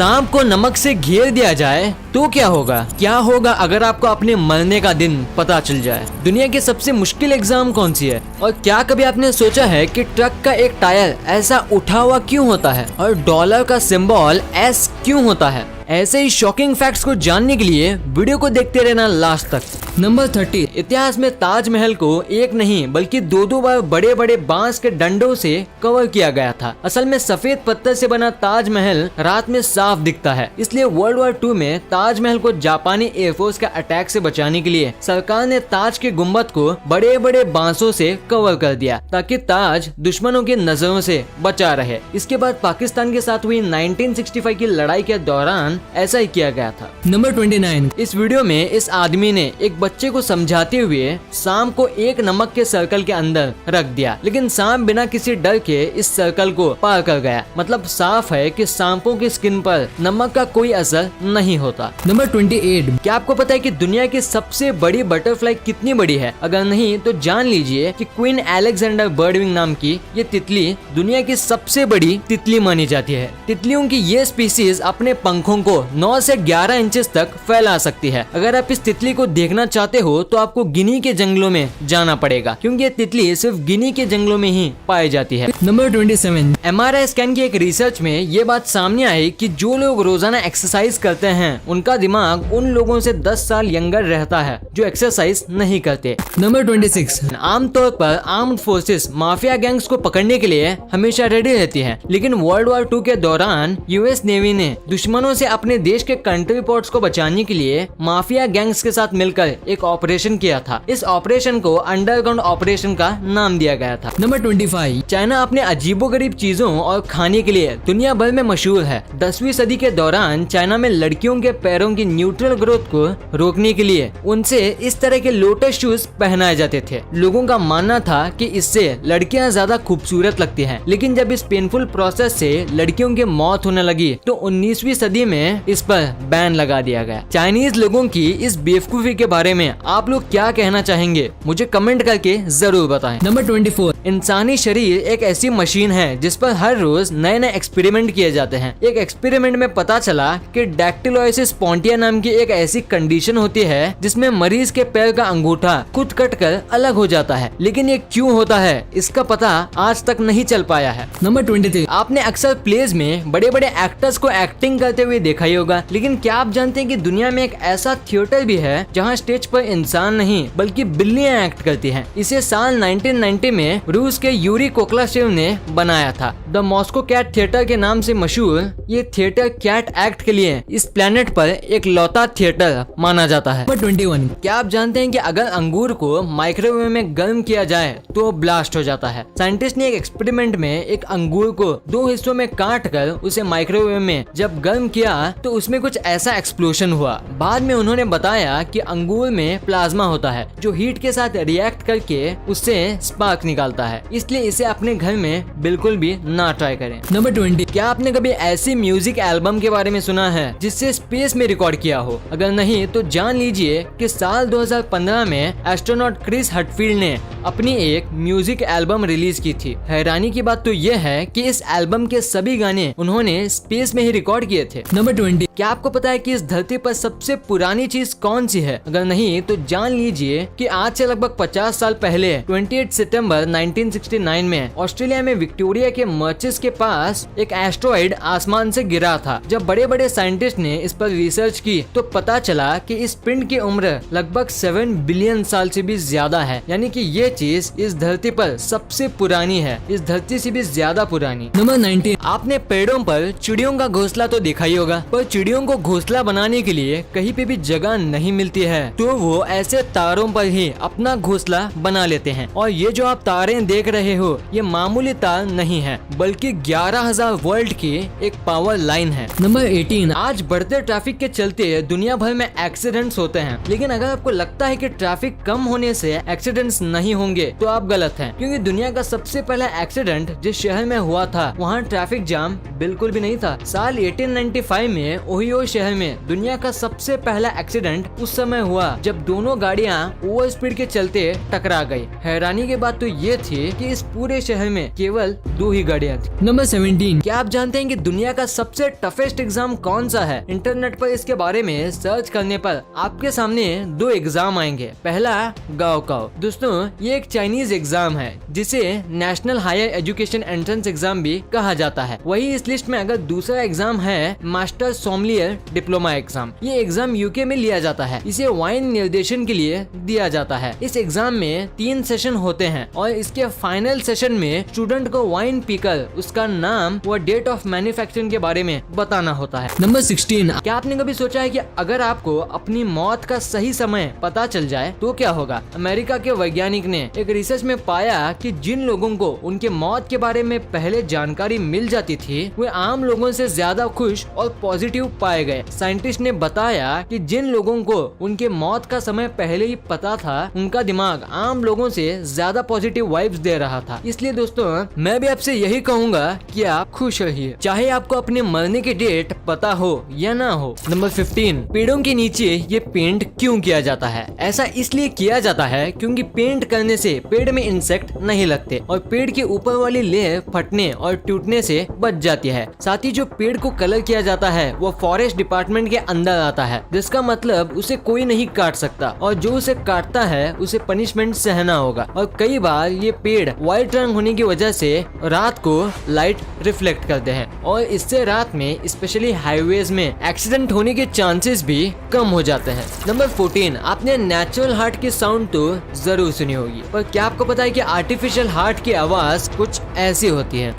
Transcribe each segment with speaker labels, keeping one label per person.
Speaker 1: सांप को नमक से घेर दिया जाए तो क्या होगा? क्या होगा अगर आपको अपने मरने का दिन पता चल जाए? दुनिया की सबसे मुश्किल एग्जाम कौन सी है? और क्या कभी आपने सोचा है कि ट्रक का एक टायर ऐसा उठा हुआ क्यों होता है और डॉलर का सिंबल एस क्यों होता है? ऐसे ही शॉकिंग फैक्ट्स को जानने के लिए वीडियो को देखते रहना लास्ट तक। नंबर 30, इतिहास में ताजमहल को एक नहीं बल्कि दो बार बड़े बड़े बांस के डंडों से कवर किया गया था। असल में सफेद पत्थर से बना ताजमहल रात में साफ दिखता है, इसलिए वर्ल्ड वॉर 2 में ताजमहल को जापानी एयरफोर्स के अटैक से बचाने के लिए सरकार ने ताज के गुम्बद को बड़े बड़े बांसों से कवर कर दिया ताकि ताज दुश्मनों की नजरों से बचा रहे। इसके बाद पाकिस्तान के साथ हुई 1965 की लड़ाई के दौरान ऐसा ही किया गया था। नंबर 29, इस वीडियो में इस आदमी ने एक बच्चे को समझाते हुए सांप को एक नमक के सर्कल के अंदर रख दिया, लेकिन सांप बिना किसी डर के इस सर्कल को पार कर गया। मतलब साफ है कि सांपों की स्किन पर नमक का कोई असर नहीं होता। नंबर 28, क्या आपको पता है कि दुनिया की सबसे बड़ी बटरफ्लाई कितनी बड़ी है? अगर नहीं तो जान लीजिए कि क्वीन अलेक्जेंडर बर्डविंग नाम की ये तितली दुनिया की सबसे बड़ी तितली मानी जाती है। तितलियों की ये स्पीसीज अपने पंखों को 9 से 11 इंचेस तक फैला सकती है। अगर आप इस तितली को देखना चाहते हो तो आपको गिनी के जंगलों में जाना पड़ेगा, क्योंकि ये तितली सिर्फ गिनी के जंगलों में ही पाई जाती है। नंबर 27, MRI स्कैन की एक रिसर्च में ये बात सामने आई कि जो लोग रोजाना एक्सरसाइज करते हैं उनका दिमाग उन लोगों से 10 साल यंगर रहता है जो एक्सरसाइज नहीं करते। नंबर 26, आमतौर पर आर्म्ड फोर्सेस माफिया गैंग्स को पकड़ने के लिए हमेशा रेडी रहती है, लेकिन वर्ल्ड वॉर 2 के दौरान यूएस नेवी ने दुश्मनों से अपने देश के कंट्री पोर्ट्स को बचाने के लिए माफिया गैंग्स के साथ मिलकर एक ऑपरेशन किया था। इस ऑपरेशन को अंडरग्राउंड ऑपरेशन का नाम दिया गया था। नंबर 25, चाइना अपने अजीबोगरीब चीजों और खाने के लिए दुनिया भर में मशहूर है। 10वीं सदी के दौरान चाइना में लड़कियों के पैरों की न्यूट्रल ग्रोथ को रोकने के लिए उनसे इस तरह के लोटस शूज पहनाए जाते थे। लोगों का मानना था कि इससे लड़कियां ज्यादा खूबसूरत लगती हैं, लेकिन जब इस पेनफुल प्रोसेस से लड़कियों की मौत होने लगी तो 19वीं सदी में इस पर बैन लगा दिया गया। चाइनीज लोगों की इस बेवकूफी के बारे में आप लोग क्या कहना चाहेंगे? मुझे कमेंट करके जरूर बताएं। नंबर 24, इंसानी शरीर एक ऐसी मशीन है जिस पर हर रोज नए नए एक्सपेरिमेंट किए जाते हैं। एक एक्सपेरिमेंट में पता चला कि डैक्टिलोसिस स्पॉन्टिया नाम की एक ऐसी कंडीशन होती है जिसमें मरीज के पैर का अंगूठा खुद कटकर अलग हो जाता है, लेकिन ये क्यों होता है इसका पता आज तक नहीं चल पाया है। नंबर 23, आपने अक्सर प्लेज में बड़े बड़े एक्टर्स को एक्टिंग करते हुए देखा ही होगा, लेकिन क्या आप जानते हैं कि दुनिया में एक ऐसा थिएटर भी है जहां स्टेज पर इंसान नहीं बल्कि बिल्लियां एक्ट करती हैं। इसे साल 1990 में रूस के यूरी कोक्लाशेव ने बनाया था। द मॉस्को कैट थिएटर के नाम से मशहूर ये थिएटर कैट एक्ट के लिए इस प्लेनेट पर एक लौता थिएटर माना जाता है। 21, क्या आप जानते हैं कि अगर अंगूर को माइक्रोवेव में गर्म किया जाए तो ब्लास्ट हो जाता है? साइंटिस्ट ने एक एक्सपेरिमेंट में एक अंगूर को 2 हिस्सों में काट कर उसे माइक्रोवेव में जब गर्म किया तो उसमें कुछ ऐसा एक्सप्लोजन हुआ। बाद में उन्होंने बताया कि अंगूर में प्लाज्मा होता है जो हीट के साथ रिएक्ट करके उससे स्पार्क निकालता है, इसलिए इसे अपने घर में बिल्कुल भी ना ट्राई करें। नंबर 20, क्या आपने कभी ऐसी म्यूजिक एल्बम के बारे में सुना है जिससे स्पेस में रिकॉर्ड किया हो? अगर नहीं तो जान लीजिए कि साल 2015 में एस्ट्रोनॉट क्रिस हटफील्ड ने अपनी एक म्यूजिक एल्बम रिलीज की थी। हैरानी की बात तो यह है कि इस एल्बम के सभी गाने उन्होंने स्पेस में ही रिकॉर्ड किए थे। नंबर 20, क्या आपको पता है कि इस धरती पर सबसे पुरानी चीज कौन सी है? अगर नहीं तो जान लीजिए कि आज से लगभग 50 साल पहले 28 सितंबर 1969 में ऑस्ट्रेलिया में विक्टोरिया के मर्चेस के पास एक एस्ट्रॉइड आसमान से गिरा था। जब बड़े बड़े साइंटिस्ट ने इस पर रिसर्च की तो पता चला कि इस पिंड की उम्र लगभग 7 बिलियन साल से भी ज्यादा है, यानी कि ये चीज इस धरती पर सबसे पुरानी है, इस धरती से भी ज्यादा पुरानी। नंबर 19, आपने पेड़ों पर चिड़ियों का घोंसला तो देखा ही होगा, पर चिड़ियों को घोंसला बनाने के लिए कहीं पे भी जगह नहीं मिलती है तो वो ऐसे तारों पर ही अपना घोंसला बना लेते हैं। और ये जो आप तारें देख रहे हो ये मामूली तार नहीं है बल्कि 11,000 वोल्ट की एक पावर लाइन है। नंबर 18, आज बढ़ते ट्रैफिक के चलते दुनिया भर में एक्सीडेंट्स होते हैं, लेकिन अगर आपको लगता है कि ट्रैफिक कम होने से एक्सीडेंट्स नहीं होंगे तो आप गलत हैं, क्योंकि दुनिया का सबसे पहला एक्सीडेंट जिस शहर में हुआ था वहाँ ट्रैफिक जाम बिल्कुल भी नहीं था। साल 1895 में ओहियो शहर में दुनिया का सबसे पहला एक्सीडेंट उस समय हुआ जब दोनों गाड़ियाँ ओवर स्पीड के चलते टकरा गई। हैरानी की बात तो ये थी कि इस पूरे शहर में केवल 2 ही गाड़ियाँ ब्रिलियंट। नंबर 17, क्या आप जानते हैं कि दुनिया का सबसे टफेस्ट एग्जाम कौन सा है? इंटरनेट पर इसके बारे में सर्च करने पर आपके सामने 2 एग्जाम आएंगे। पहला गाओकाओ। दोस्तों ये एक चाइनीज एग्जाम है जिसे national higher education entrance exam भी कहा जाता है। वही इस लिस्ट में अगर दूसरा एग्जाम है मास्टर सोमलियर डिप्लोमा एग्जाम। ये एग्जाम यूके में लिया जाता है। इसे वाइन निर्देशन के लिए दिया जाता है। इस एग्जाम में 3 सेशन होते हैं और इसके फाइनल सेशन में स्टूडेंट को वाइन पीकर उसका नाम व डेट ऑफ मैन्युफैक्चरिंग के बारे में बताना होता है। नंबर 16, क्या आपने कभी सोचा है कि अगर आपको अपनी मौत का सही समय पता चल जाए तो क्या होगा? अमेरिका के वैज्ञानिक ने एक रिसर्च में पाया कि जिन लोगों को उनके मौत के बारे में पहले जानकारी मिल जाती थी वे आम लोगों से ज्यादा खुश और पॉजिटिव पाए गए। साइंटिस्ट ने बताया कि जिन लोगों को उनके मौत का समय पहले ही पता था उनका दिमाग आम लोगों से ज्यादा पॉजिटिव वाइब्स दे रहा था। इसलिए दोस्तों मैं भी आपसे यही कहूँगा कि आप खुश रहिए, चाहे आपको अपने मरने की डेट पता हो या ना हो। नंबर 15, पेड़ों के नीचे ये पेंट क्यों किया जाता है? ऐसा इसलिए किया जाता है क्योंकि पेंट करने से पेड़ में इंसेक्ट नहीं लगते और पेड़ के ऊपर वाली लेयर फटने और टूटने से बच जाती है। साथ ही जो पेड़ को कलर किया जाता है वो फॉरेस्ट डिपार्टमेंट के अंदर आता है, जिसका मतलब उसे कोई नहीं काट सकता और जो उसे काटता है उसे पनिशमेंट सहना होगा। और कई बार ये पेड़ व्हाइट रंग होने की वजह से रात को लाइट रिफ्लेक्ट करते हैं और इससे रात में स्पेशली हाईवेज में एक्सीडेंट होने के चांसेस भी कम हो जाते हैं। नंबर 14, आपने नेचुरल हार्ट की साउंड तो जरूर सुनी होगी, पर क्या आपको पता है कि आर्टिफिशियल हार्ट की आवाज कुछ ऐसी होती है?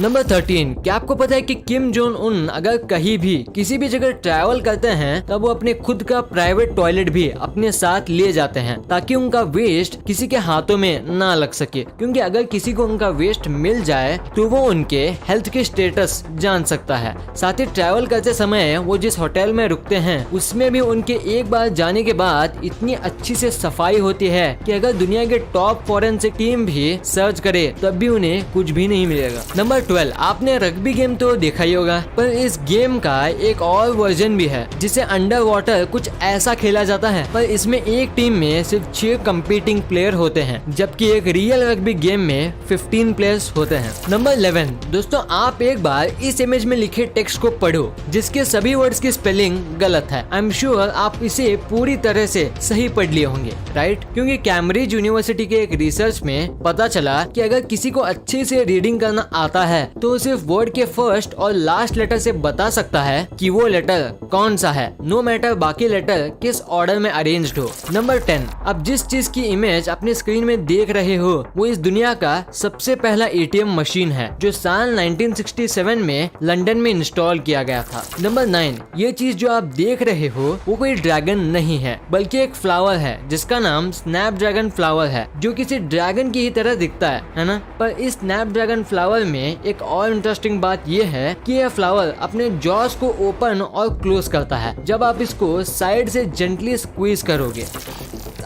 Speaker 1: नंबर 13, क्या आपको पता है कि किम जोंग उन अगर कहीं भी किसी भी जगह ट्रैवल करते हैं तब वो अपने खुद का प्राइवेट टॉयलेट भी अपने साथ ले जाते हैं ताकि उनका वेस्ट किसी के हाथों में ना लग सके, क्योंकि अगर किसी को उनका वेस्ट मिल जाए तो वो उनके हेल्थ के स्टेटस जान सकता है। साथ ही ट्रैवल करते समय वो जिस होटल में रुकते हैं उसमें भी उनके एक बार जाने के बाद इतनी अच्छी से सफाई होती है कि अगर दुनिया के टॉप फॉरेंसिक टीम भी सर्च करे तब भी उन्हें कुछ भी नहीं मिलेगा। नंबर 12, आपने रग्बी गेम तो देखा ही होगा, पर इस गेम का एक और वर्जन भी है जिसे अंडर वाटर कुछ ऐसा खेला जाता है, पर इसमें एक टीम में सिर्फ 6 कंपीटिंग प्लेयर होते हैं जबकि एक रियल रग्बी गेम में 15 प्लेयर्स होते हैं। नंबर 11, दोस्तों आप एक बार इस इमेज में लिखे टेक्स्ट को पढ़ो जिसके सभी वर्ड्स की स्पेलिंग गलत है। आई एम श्योर आप इसे पूरी तरह से सही पढ़ लिए होंगे, राइट? क्योंकि कैम्ब्रिज यूनिवर्सिटी के एक रिसर्च में पता चला कि अगर किसी को अच्छे से रीडिंग करना आता है तो सिर्फ वर्ड के फर्स्ट और लास्ट लेटर से बता सकता है कि वो लेटर कौन सा है, नो मैटर बाकी लेटर किस ऑर्डर में अरेंज्ड हो। नंबर 10, अब जिस चीज की इमेज अपने स्क्रीन में देख रहे हो वो इस दुनिया का सबसे पहला एटीएम मशीन है जो साल 1967 में लंदन में इंस्टॉल किया गया था। नंबर 9, ये चीज जो आप देख रहे हो वो कोई ड्रैगन नहीं है बल्कि एक फ्लावर है जिसका नाम स्नैपड्रैगन फ्लावर है, जो किसी ड्रैगन की ही तरह दिखता है ना? पर इस स्नैपड्रैगन फ्लावर में एक और इंटरेस्टिंग बात यह है कि यह फ्लावर अपने जॉस को ओपन और क्लोज करता है जब आप इसको साइड से जेंटली स्क्वीज करोगे।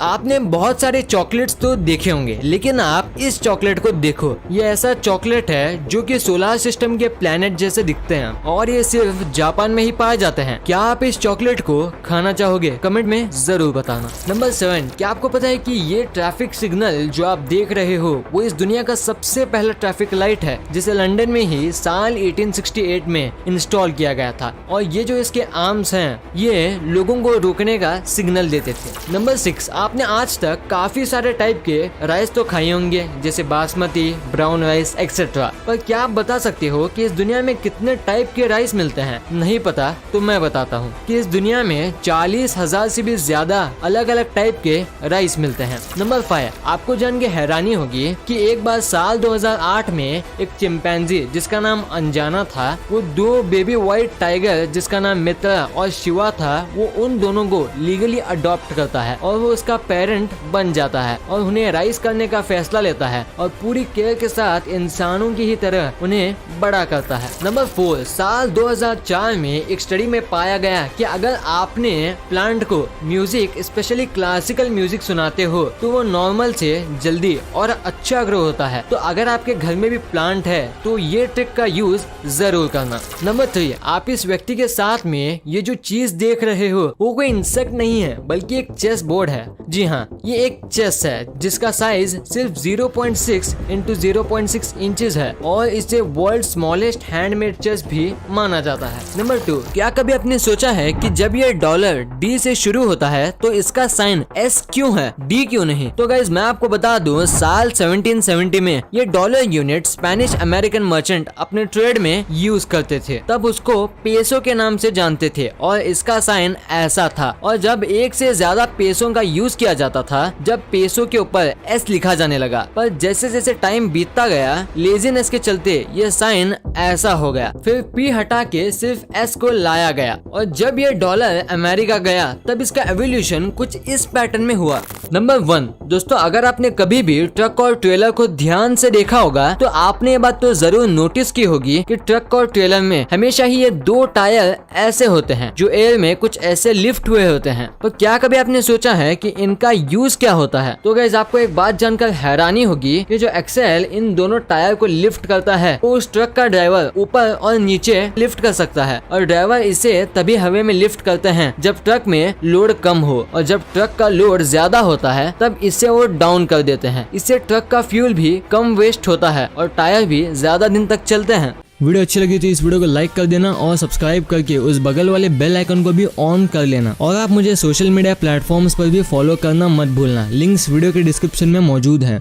Speaker 1: आपने बहुत सारे चॉकलेट्स तो देखे होंगे, लेकिन आप इस चॉकलेट को देखो। ये ऐसा चॉकलेट है जो कि सोलर सिस्टम के प्लैनेट जैसे दिखते हैं और ये सिर्फ जापान में ही पाए जाते हैं। क्या आप इस चॉकलेट को खाना चाहोगे? कमेंट में जरूर बताना। नंबर 7, क्या आपको पता है कि ये ट्रैफिक सिग्नल जो आप देख रहे हो वो इस दुनिया का सबसे पहला ट्रैफिक लाइट है जिसे लंदन में ही साल 1868 में इंस्टॉल किया गया था और ये जो इसके आर्म्स हैं ये लोगों को रोकने का सिग्नल देते थे। नंबर 6, आपने आज तक काफी सारे टाइप के राइस तो खाए होंगे जैसे बासमती, ब्राउन राइस एक्सेट्रा, पर क्या आप बता सकते हो कि इस दुनिया में कितने टाइप के राइस मिलते हैं? नहीं पता तो मैं बताता हूँ कि इस दुनिया में 40,000 से भी ज्यादा अलग अलग टाइप के राइस मिलते हैं। नंबर 5, आपको जान के हैरानी होगी कि एक बार साल 2008 में एक चिंपैंजी जिसका नाम अनजाना था वो 2 बेबी व्हाइट टाइगर जिसका नाम मित्रा और शिवा था वो उन दोनों को लीगली अडॉप्ट करता है और वो उसका पेरेंट बन जाता है और उन्हें राइज करने का फैसला लेता है और पूरी केयर के साथ इंसानों की ही तरह उन्हें बड़ा करता है। नंबर 4, साल 2004 में एक स्टडी में पाया गया कि अगर आपने प्लांट को म्यूजिक स्पेशली क्लासिकल म्यूजिक सुनाते हो तो वो नॉर्मल से जल्दी और अच्छा ग्रो होता है। तो अगर आपके घर में भी प्लांट है तो ये ट्रिक का यूज जरूर करना। नंबर 3, आप इस व्यक्ति के साथ में ये जो चीज देख रहे हो वो कोई इंसेक्ट नहीं है बल्कि एक चेस बोर्ड है जी हाँ, ये एक चेस है जिसका साइज सिर्फ 0.6 इंटू 0.6 इंचेस है और इसे वर्ल्ड स्मॉलेस्ट हैंडमेड चेस भी माना जाता है। नंबर 2, क्या कभी आपने सोचा है कि जब ये डॉलर डी से शुरू होता है तो इसका साइन एस क्यों है, डी क्यों नहीं? तो गाइज मैं आपको बता दूं, साल 1770 में ये dollar unit Spanish American merchant अपने ट्रेड में यूज करते थे। तब उसको पेसो के नाम से जानते थे और इसका साइन ऐसा था। और जब एक से ज्यादा पेसों का यूज किया जाता था, जब पेसो के ऊपर एस लिखा जाने लगा, पर जैसे जैसे टाइम बीतता गया, लेजीनेस के चलते ये साइन ऐसा हो गया। फिर पी हटा के सिर्फ एस को लाया गया और जब ये डॉलर अमेरिका गया तब इसका एवोल्यूशन कुछ इस पैटर्न में हुआ। नंबर 1, दोस्तों अगर आपने कभी भी ट्रक और ट्रेलर को ध्यान से देखा होगा तो आपने ये बात तो जरूर नोटिस की होगी कि ट्रक और ट्रेलर में हमेशा ही ये 2 टायर ऐसे होते हैं जो एयर में कुछ ऐसे लिफ्ट हुए होते हैं। तो क्या कभी आपने सोचा है कि इनका यूज क्या होता है? तो गाइस आपको एक बात जानकर हैरानी होगी कि जो एक्सेल इन दोनों टायर को लिफ्ट करता है, उस ट्रक का ड्राइवर ऊपर और नीचे लिफ्ट कर सकता है और ड्राइवर इसे तभी हवा में लिफ्ट करते हैं जब ट्रक में लोड कम हो और जब ट्रक का लोड ज्यादा होता है तब इसे वो डाउन कर देते हैं। इससे ट्रक का फ्यूल भी कम वेस्ट होता है और टायर भी ज्यादा दिन तक चलते हैं। वीडियो अच्छी लगी तो इस वीडियो को लाइक कर देना और सब्सक्राइब करके उस बगल वाले बेल आइकन को भी ऑन कर लेना और आप मुझे सोशल मीडिया प्लेटफॉर्म्स पर भी फॉलो करना मत भूलना। लिंक्स वीडियो के डिस्क्रिप्शन में मौजूद हैं।